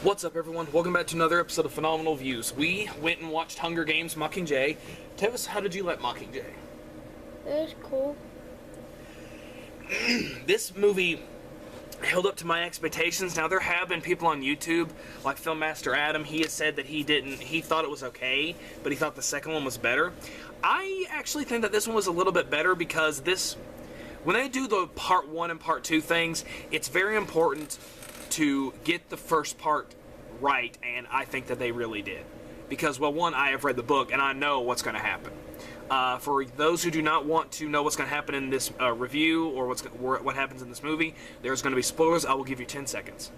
What's up, everyone? Welcome back to another episode of Phenomenal Views. We went and watched Hunger Games Mockingjay. Tell us, how did you like Mockingjay? It was cool. This movie held up to my expectations. Now, there have been people on YouTube, like Filmmaster Adam. He has said that he thought it was okay, but he thought the second one was better. I actually think that this one was a little bit better because when they do the part 1 and part 2 things, it's very important to get the first part right, and I think that they really did. Because, well, one, I have read the book, and I know what's going to happen. For those who do not want to know what's going to happen in this review, or what happens in this movie, there's going to be spoilers. I will give you 10 seconds.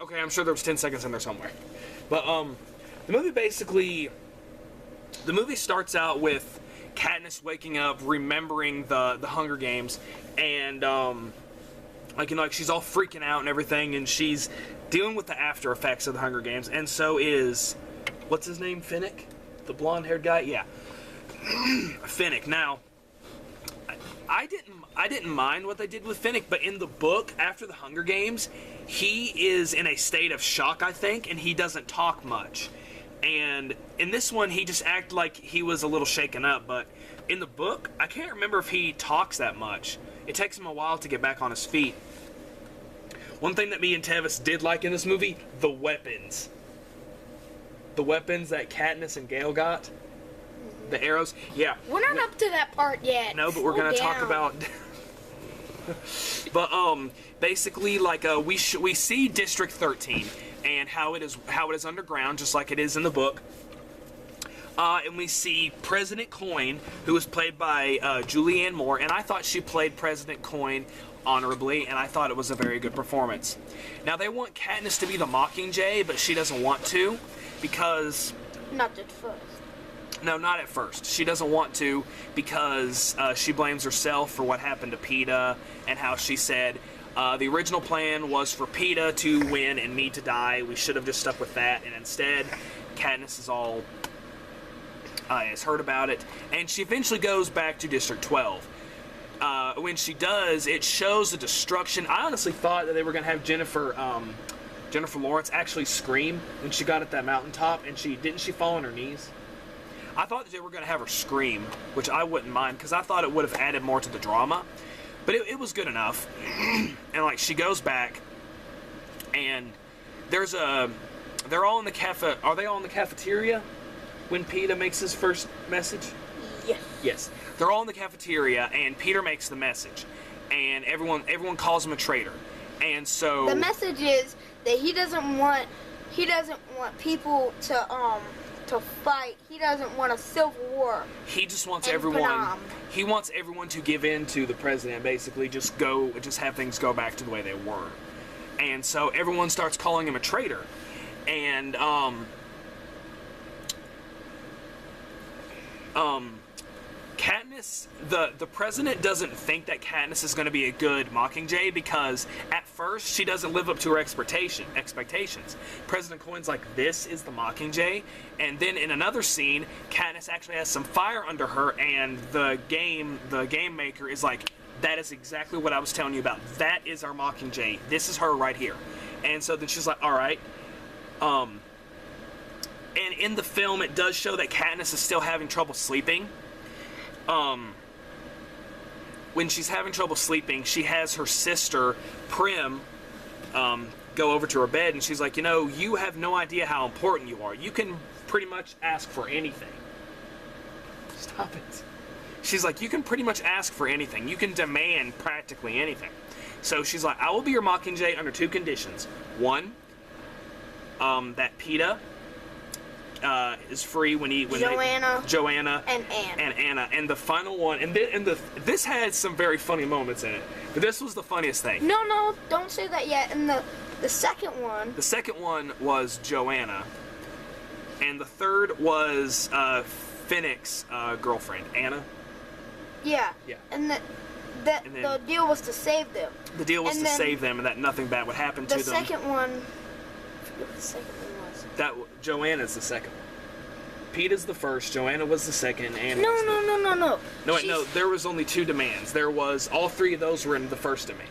Okay, I'm sure there was 10 seconds in there somewhere. But, the movie starts out with Katniss waking up, remembering the Hunger Games, and, she's all freaking out and everything, and she's dealing with the after effects of the Hunger Games, and so is, what's his name, Finnick? The blonde-haired guy? Yeah. Finnick. Now, I didn't mind what they did with Finnick, but in the book, after the Hunger Games, he is in a state of shock, I think, and he doesn't talk much. And in this one, he just acted like he was a little shaken up, but in the book, I can't remember if he talks that much. It takes him a while to get back on his feet. One thing that me and Tevis did like in this movie, the weapons. The weapons that Katniss and Gale got. The arrows, yeah. We're not up to that part yet. No, but we're going to talk about... But, basically, we see District 13 and how it is underground, just like it is in the book. And we see President Coin, who was played by Julianne Moore, and I thought she played President Coin honorably, and I thought it was a very good performance. Now, they want Katniss to be the Mockingjay, but she doesn't want to, because... Not at first. No, not at first. She doesn't want to because she blames herself for what happened to Peeta and how she said, the original plan was for Peeta to win and me to die. We should have just stuck with that. And instead, Katniss is hurt about it. And she eventually goes back to District 12. When she does, it shows the destruction. I honestly thought that they were going to have Jennifer Lawrence actually scream when she got at that mountaintop. And didn't she fall on her knees? I thought that they were going to have her scream, which I wouldn't mind, because I thought it would have added more to the drama. But it was good enough. And, she goes back, and they're all in the cafe. Are they all in the cafeteria when Peeta makes his first message? Yes. Yes. They're all in the cafeteria, and Peter makes the message. And everyone calls him a traitor. And so... The message is that he doesn't want people to fight. He doesn't want a civil war. He just wants everyone. He wants everyone to give in to the president. Basically, just have things go back to the way they were. And so everyone starts calling him a traitor. And Katniss, the president doesn't think that Katniss is going to be a good Mockingjay because at first she doesn't live up to her expectations. President Coin's like, this is the Mockingjay, and then in another scene, Katniss actually has some fire under her, and the game maker is like, that is exactly what I was telling you about. That is our Mockingjay. This is her right here. And so then she's like, all right. And in the film, it does show that Katniss is still having trouble sleeping. When she's having trouble sleeping, she has her sister, Prim, go over to her bed, and she's like, you have no idea how important you are. You can pretty much ask for anything. Stop it. She's like, you can pretty much ask for anything. You can demand practically anything. So she's like, I will be your Mockingjay under 2 conditions. One, that Peeta is free when Joanna and Anna, and the final one, this had some very funny moments in it, but this was the funniest thing. No, don't say that yet. And the second one. The second one was Joanna, and the third was Finnick's girlfriend, Anna. Yeah. Yeah. And the deal was to save them. The deal was to save them, and that nothing bad would happen to them. The second one. what the second one was. Joanna's the second one. Peeta's the first, Joanna was the second, and No. No, wait, no, there was only 2 demands. There was, all 3 of those were in the first demand.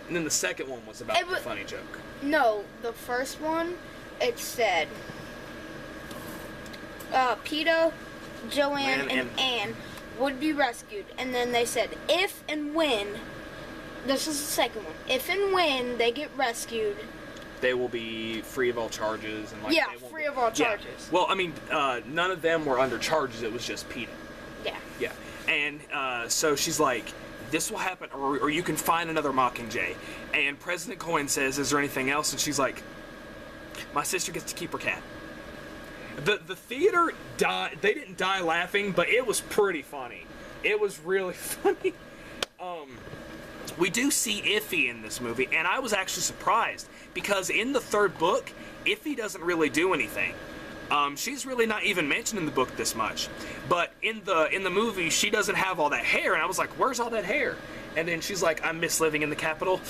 And then the second one was about the funny joke. No, the first one, it said, Peeta, Joanne, and Anne would be rescued. And then they said, if and when, this is the second one, if and when they get rescued, they will be free of all charges. And like, free of all charges. Yeah. Well, I mean, none of them were under charges. It was just Peeta. Yeah. Yeah. And so she's like, this will happen, or you can find another Mockingjay. And President Coin says, is there anything else? And she's like, my sister gets to keep her cat. The theater died. They didn't die laughing, but it was pretty funny. It was really funny. We do see Iffy in this movie, and I was actually surprised because in the 3rd book, Iffy doesn't really do anything. She's really not even mentioned in the book this much, but in the movie, she doesn't have all that hair, and I was like, "Where's all that hair?" And then she's like, "I miss living in the capital.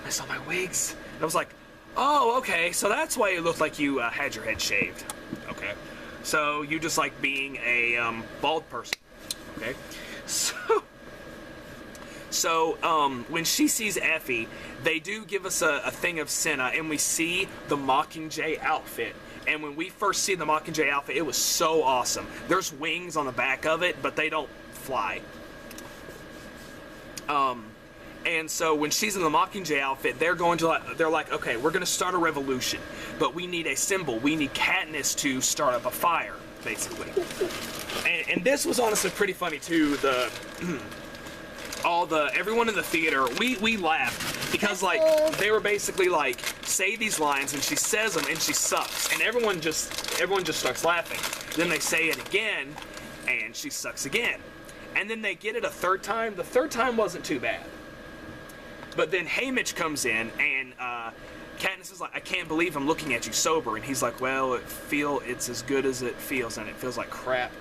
I saw my wigs." And I was like, "Oh, okay, so that's why it looked like you had your head shaved." Okay, so you just like being a bald person. Okay, So when she sees Effie, they do give us a thing of Senna, and we see the Mockingjay outfit. And when we first see the Mockingjay outfit, it was so awesome. There's wings on the back of it, but they don't fly. And so when she's in the Mockingjay outfit, they're like, okay, we're going to start a revolution, but we need a symbol. We need Katniss to start up a fire, basically. And this was honestly pretty funny too. Everyone in the theater, we laughed because like they were basically like, say these lines, and she says them and she sucks, and everyone just starts laughing. Then they say it again and she sucks again, and then they get it a 3rd time. The 3rd time wasn't too bad, but then Haymitch comes in, and Katniss is like, I can't believe I'm looking at you sober, and he's like, well, it's as good as it feels, and it feels like crap.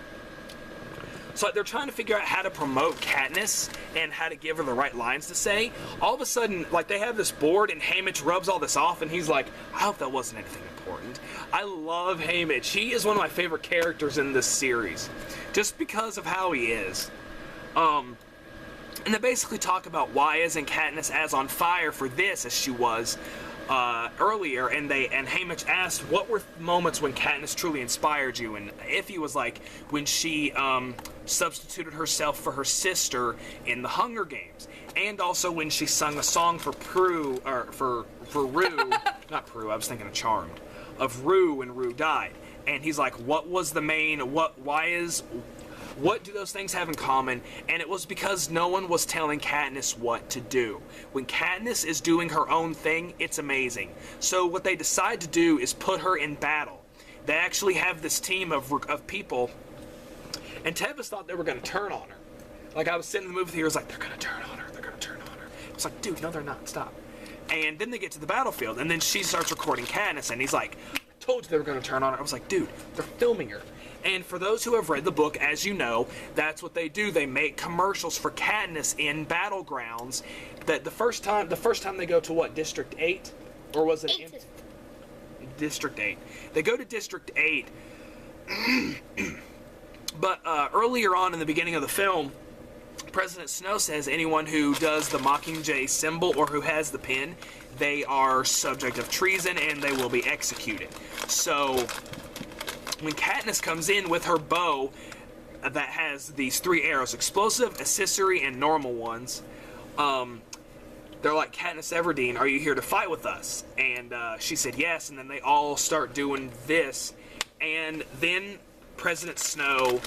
So they're trying to figure out how to promote Katniss and how to give her the right lines to say. All of a sudden, like, they have this board, and Haymitch rubs all this off, and he's like, I hope that wasn't anything important. I love Haymitch. He is one of my favorite characters in this series, just because of how he is. And they basically talk about why isn't Katniss as on fire for this as she was earlier, and Haymitch asked, what were moments when Katniss truly inspired you? And Iffy was like, when she substituted herself for her sister in the Hunger Games, and also when she sung a song for Rue, not Prue, I was thinking of Charmed, of Rue when Rue died. And he's like, what was the main, what do those things have in common? And it was because no one was telling Katniss what to do. When Katniss is doing her own thing, it's amazing. So what they decide to do is put her in battle. They actually have this team of people, and Tevis thought they were going to turn on her. Like, I was sitting in the movie theater, I was like, they're going to turn on her, they're going to turn on her. I was like, dude, no, they're not, stop. And then they get to the battlefield, and then she starts recording Katniss, and he's like, I told you they were going to turn on her. I was like, dude, they're filming her. And for those who have read the book, as you know, that's what they do. They make commercials for Katniss in battlegrounds. That the first time they go to what, District 8? Or was it District 8? They go to District 8. But earlier on in the beginning of the film, President Snow says anyone who does the Mockingjay symbol or who has the pin, they are subject of treason and they will be executed. So when Katniss comes in with her bow that has these 3 arrows, explosive, accessory, and normal ones, they're like, Katniss Everdeen, are you here to fight with us? And she said yes, and then they all start doing this. And then President Snow,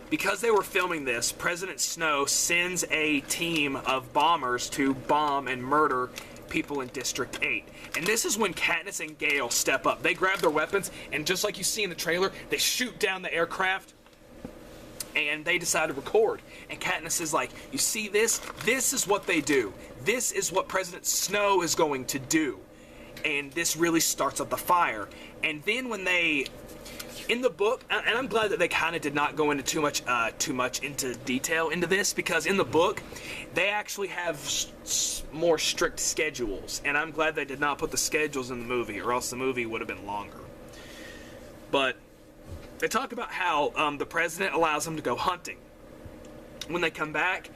because they were filming this, President Snow sends a team of bombers to bomb and murder people in District 8. And this is when Katniss and Gale step up. They grab their weapons, and just like you see in the trailer, they shoot down the aircraft, and they decide to record. And Katniss is like, you see this? This is what they do. This is what President Snow is going to do. and this really starts up the fire. And then when they, in the book, and I'm glad that they kind of did not go into too much into detail into this, because in the book they actually have more strict schedules, and I'm glad they did not put the schedules in the movie, or else the movie would have been longer. But they talk about how the president allows them to go hunting. When they come back,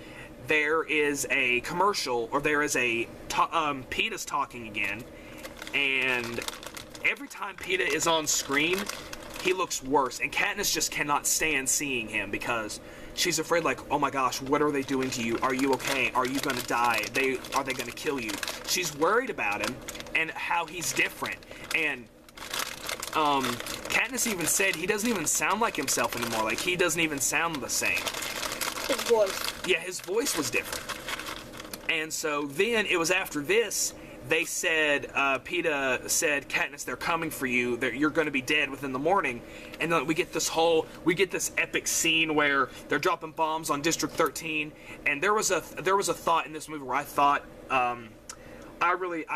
there is a commercial, or there is a PETA's talking again, and every time PETA is on screen, he looks worse, and Katniss just cannot stand seeing him because she's afraid, like, oh my gosh, what are they doing to you? Are you okay? Are you gonna die? Are they gonna kill you? She's worried about him and how he's different. And Katniss even said he doesn't even sound like himself anymore. Like, he doesn't even sound the same. His voice. Yeah, his voice was different. And so then it was after this, they said, PETA said, Katniss, they're coming for you. You're going to be dead within the morning. And then we get this epic scene where they're dropping bombs on District 13. And there was a thought in this movie where I thought, I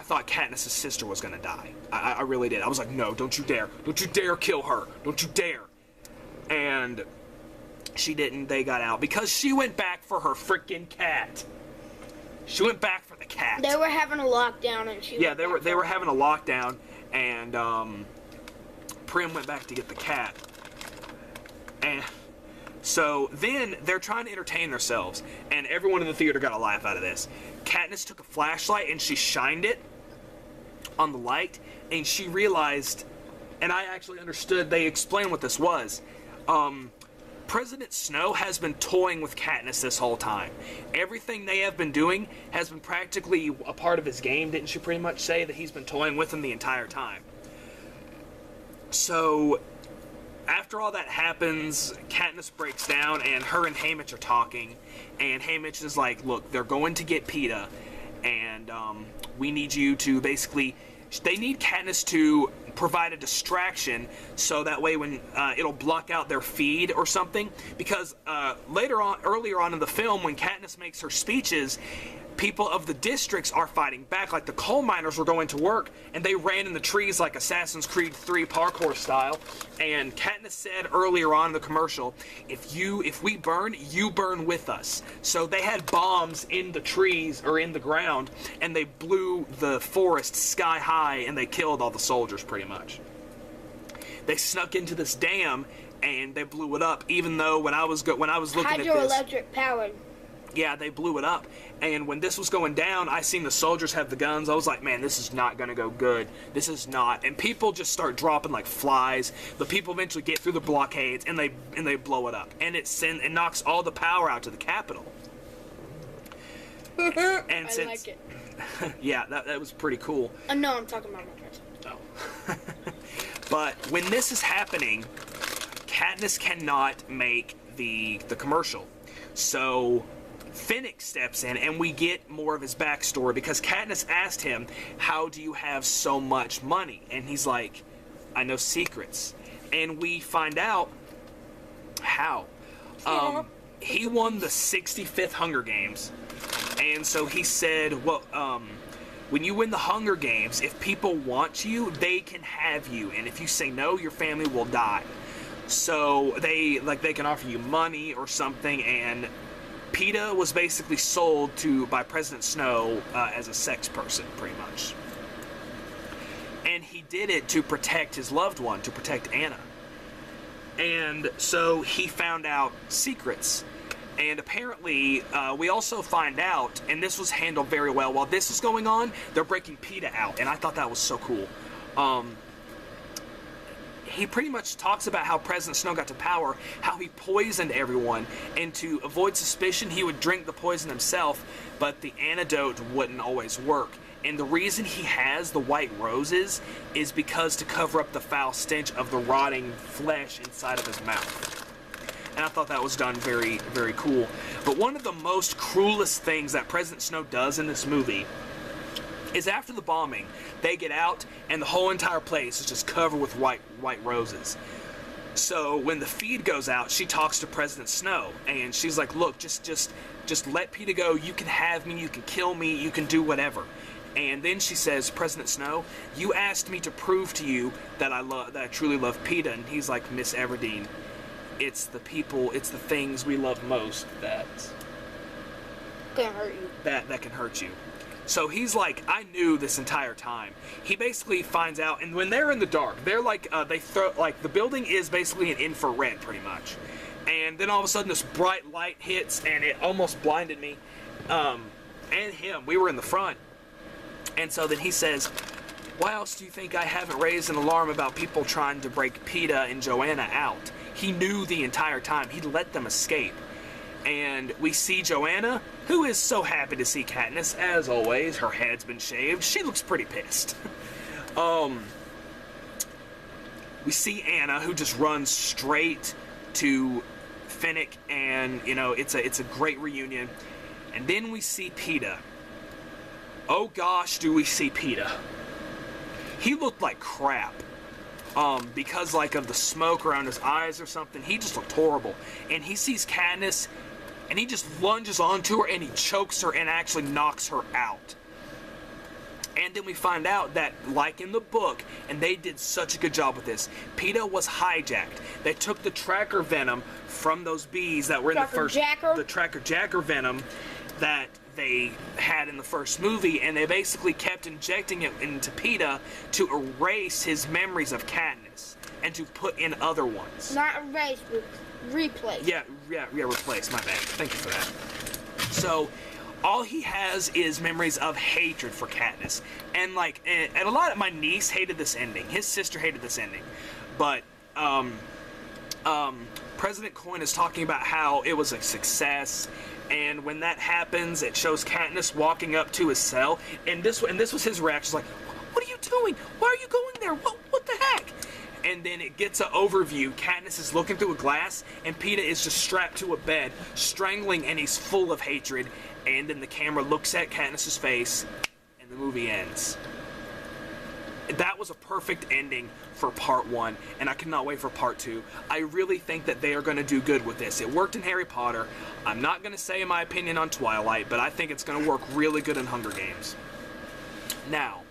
thought Katniss' sister was going to die. I really did. I was like, no, don't you dare. Don't you dare kill her. Don't you dare. And she didn't. They got out because she went back for her freaking cat. She went back for the cat. They were having a lockdown, and she. Yeah, they were having a lockdown, and Prim went back to get the cat. And so then they're trying to entertain themselves, and everyone in the theater got a laugh out of this. Katniss took a flashlight and she shined it on the light, and she realized, and I actually understood. They explained what this was. President Snow has been toying with Katniss this whole time. Everything they have been doing has been practically a part of his game. Didn't she pretty much say that he's been toying with him the entire time? So, after all that happens, Katniss breaks down, and her and Haymitch are talking. And Haymitch is like, look, they're going to get PETA, and we need you to basically... They need Katniss to provide a distraction so that way when it'll block out their feed or something, because earlier on in the film, when Katniss makes her speeches, people of the districts are fighting back. Like the coal miners were going to work and they ran in the trees like Assassin's Creed 3 parkour style, and Katniss said earlier on in the commercial, if we burn, you burn with us. So they had bombs in the trees or in the ground, and they blew the forest sky high, and they killed all the soldiers pretty much. They snuck into this dam and they blew it up, even though when I was looking at this, hydroelectric powered. Yeah, they blew it up. And when this was going down, I seen the soldiers have the guns. I was like, man, this is not going to go good. This is not. And people just start dropping like flies. The people eventually get through the blockades, and they blow it up. And it knocks all the power out to the Capitol. And I like it. Yeah, that was pretty cool. No, I'm talking about my person. Oh. But when this is happening, Katniss cannot make the commercial. So Finnick steps in, and we get more of his backstory, because Katniss asked him, how do you have so much money? And he's like, I know secrets. And we find out how. He won the 65th Hunger Games, and so he said, well, when you win the Hunger Games, if people want you, they can have you, and if you say no, your family will die. So they can offer you money or something, and PETA was basically sold by President Snow as a sex person, pretty much. And he did it to protect his loved one, to protect Anna. And so he found out secrets. And apparently, we also find out, and this was handled very well, while this is going on, they're breaking PETA out, and I thought that was so cool. He pretty much talks about how President Snow got to power, how he poisoned everyone, and to avoid suspicion, he would drink the poison himself, but the antidote wouldn't always work. And the reason he has the white roses is because to cover up the foul stench of the rotting flesh inside of his mouth. And I thought that was done very, very cool. But one of the most cruelest things that President Snow does in this movie is after the bombing, they get out, and the whole entire place is just covered with white roses. So when the feed goes out, she talks to President Snow, and she's like, look, just let PETA go. You can have me, you can kill me, you can do whatever. And then she says, President Snow, you asked me to prove to you that I truly love PETA. And he's like, Miss Everdeen, it's the people, it's the things we love most that can hurt you. That can hurt you. So he's like, I knew this entire time. He basically finds out, and when they're in the dark, they're like, the building is basically an infrared, pretty much. And then all of a sudden, this bright light hits, and it almost blinded me, and him. We were in the front. And so then he says, why else do you think I haven't raised an alarm about people trying to break PETA and Joanna out? He knew the entire time. He let them escape. And we see Joanna, who is so happy to see Katniss, as always. Her head's been shaved. She looks pretty pissed. We see Anna, who just runs straight to Finnick, and, you know, it's a great reunion. And then we see PETA. Oh gosh, do we see PETA. He looked like crap. Because, like, of the smoke around his eyes or something. He just looked horrible. And he sees Katniss, and he just lunges onto her, and he chokes her and actually knocks her out. And then we find out that, like in the book, and they did such a good job with this, PETA was hijacked. They took the tracker venom from those bees that were in the first... The tracker jacker venom that they had in the first movie, and they basically kept injecting it into PETA to erase his memories of Katniss and to put in other ones. Not erase, replace. Yeah, replace. My bad. Thank you for that. So, all he has is memories of hatred for Katniss, and like, and a lot of my niece hated this ending. His sister hated this ending, but President Coin is talking about how it was a success. And when that happens, it shows Katniss walking up to his cell, and this was his reaction, like, "What are you doing? Why are you going there? What the heck?" And then it gets an overview. Katniss is looking through a glass, and PETA is just strapped to a bed, strangling, and he's full of hatred. And then the camera looks at Katniss's face, and the movie ends. That was a perfect ending for part 1, and I cannot wait for part 2. I really think that they are going to do good with this. It worked in Harry Potter. I'm not going to say my opinion on Twilight, but I think it's going to work really good in Hunger Games. Now,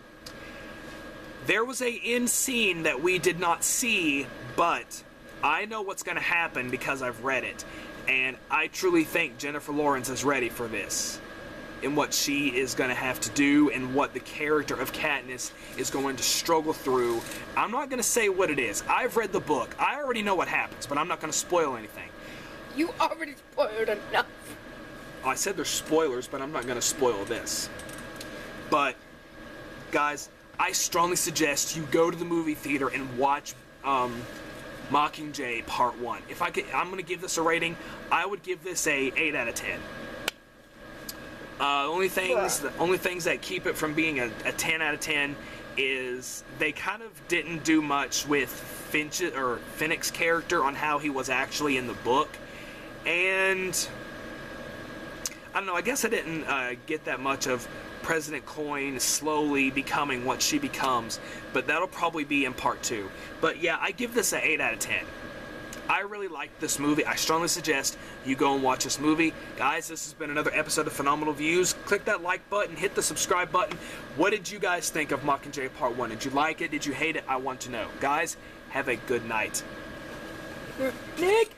there was an end scene that we did not see, but I know what's going to happen because I've read it, and I truly think Jennifer Lawrence is ready for this. And what she is going to have to do, and what the character of Katniss is going to struggle through. I'm not going to say what it is. I've read the book. I already know what happens, but I'm not going to spoil anything. You already spoiled enough. I said there's spoilers, but I'm not going to spoil this. But, guys, I strongly suggest you go to the movie theater and watch Mockingjay Part 1. If I'm going to give this a rating, I would give this a 8 out of 10. Only things that keep it from being a 10 out of 10 is they kind of didn't do much with Finnick's character on how he was actually in the book, and I don't know. I guess I didn't get that much of President Coin slowly becoming what she becomes, but that'll probably be in part 2. But yeah, I give this an 8 out of 10. I really like this movie. I strongly suggest you go and watch this movie. Guys, this has been another episode of Phenomenal Views. Click that like button, hit the subscribe button. What did you guys think of Mockingjay Part 1? Did you like it? Did you hate it? I want to know. Guys, have a good night. Nick!